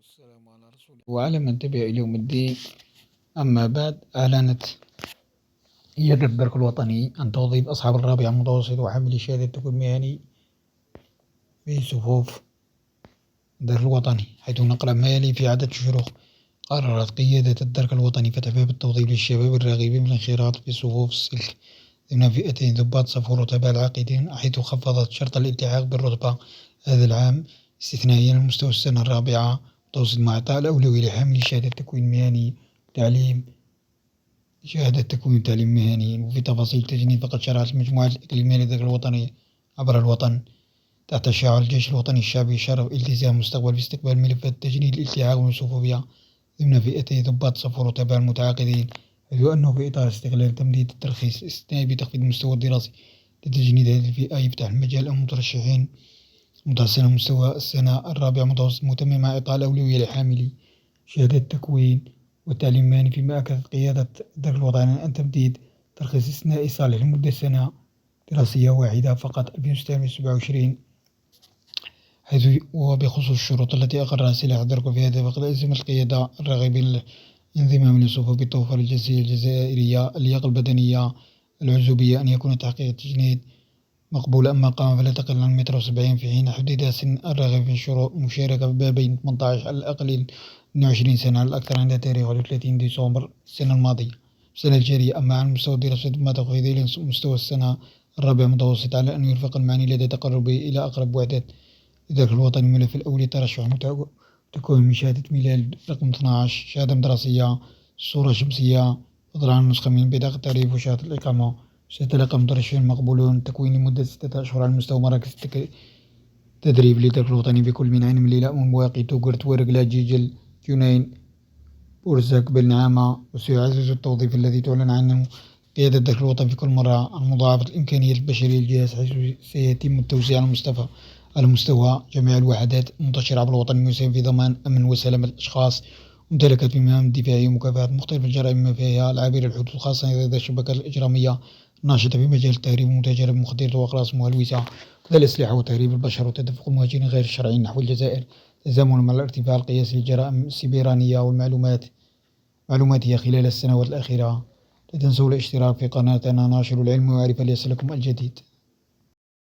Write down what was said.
والسلام على رسول الله وعلى من تبع إلى يوم الدين. أما بعد، أعلنت هيئة الدرك الوطني عن توظيف أصحاب الرابعة المتوسط وحاملي شهادة التكوين المهني في صفوف الدرك الوطني، حيث نقرأ ما يلي في عدة شروق. قررت قيادة الدرك الوطني فتح باب التوظيف للشباب الراغبين بالانخراط في صفوف السلك ضمن فئتين ضباط صف ورتباء العاقدين، حيث خفضت شرط الالتحاق بالرتبة هذا العام استثنائيا لمستوى السنة الرابعة متوسط، مع إعطاء الأولوية لحاملي شهادة تكوين مهني تعليم شهادة تكوين تعليم مهني. وفي تفاصيل التجنيد، فقد شرعت المجموعة الإقليمية للدرك الوطني عبر الوطن تحت شعار الجيش الوطني الشعبي شرف التزام مستقبل باستقبال ملفات تجنيد الالتحاق والصفوفية ضمن فئتي ضباط صف ورتباء المتعاقدين، حيث أنه في إطار استغلال تمديد الترخيص الاستثنائي بتخفيض المستوى الدراسي لتجنيد هذه الفئة، يفتح المجال أمام مترشحين متحسن مستوى السنة الرابعة متوسط، مهتم مع إعطاء الأولوية لحاملي شهادة التكوين والتعليم المهني. فيما أكدت قيادة الدرك الوطني أن تمديد ترخيص استثنائي صالح لمدة سنة دراسية واحدة فقط 2026، حيث وبخصوص الشروط التي أقرها سلاح الدرك في هذا، فقد ألزمت القيادة الراغبين الانضمام للصفوف بالتوفير الجنسية الجزائرية، اللياقة البدنية، العزوبية، أن يكون تحقيق التجنيد مقبول أما قام فلا تقل عن 170 في حين حدد سن الراغب في الشروط مشاركة ما بين 18 على الأقل 22 سنة على الأكثر عند تاريخ 31 ديسمبر السنة الماضية السنة الجارية. أما عن مستوى الدراسة ما تخفيض إلى مستوى السنة الرابعة متوسط، على أن يرفق المعني لدى تقربه إلى أقرب وحدات الدرك الوطني. الملف الأول ترشح تكون من شهادة ميلاد رقم 12، شهادة مدرسية، صورة شمسية، فضلا عن نسخة من بطاقة التعريف وشهادة الإقامة. سيتلقى المترشحين المقبولون التكوين لمدة 6 أشهر على مستوى مراكز التدريب للدرك الوطني بكل من عين مليلة، مواقي، توغرت، ورقلة، جيجل، جنين، بورزك، بالنعامة. وسيعزز التوظيف الذي تعلن عنه قيادة الدرك الوطني في كل مرة عن مضاعفة الإمكانيات البشرية للجهاز، حيث سيتم التوزيع على مستوى جميع الوحدات المنتشرة عبر الوطن، المساهم في ضمان أمن وسلامة الأشخاص ممتلكات بمهام الدفاعية ومكافحة مختلف الجرائم بما فيها العابرة الحدود، خاصة إذا الشبكات الإجرامية ناشطة في مجال التهريب والمتاجرة بالمخدرات وأقراص مهلوسة الأسلحة وتهريب البشر وتدفق المهاجرين غير الشرعيين نحو الجزائر، تزامنا مع الارتفاع القياسي للجرائم السيبرانية والمعلوماتية خلال السنوات الأخيرة. لا تنسوا الاشتراك في قناتنا ناشر العلم والمعرفة ليصلكم الجديد.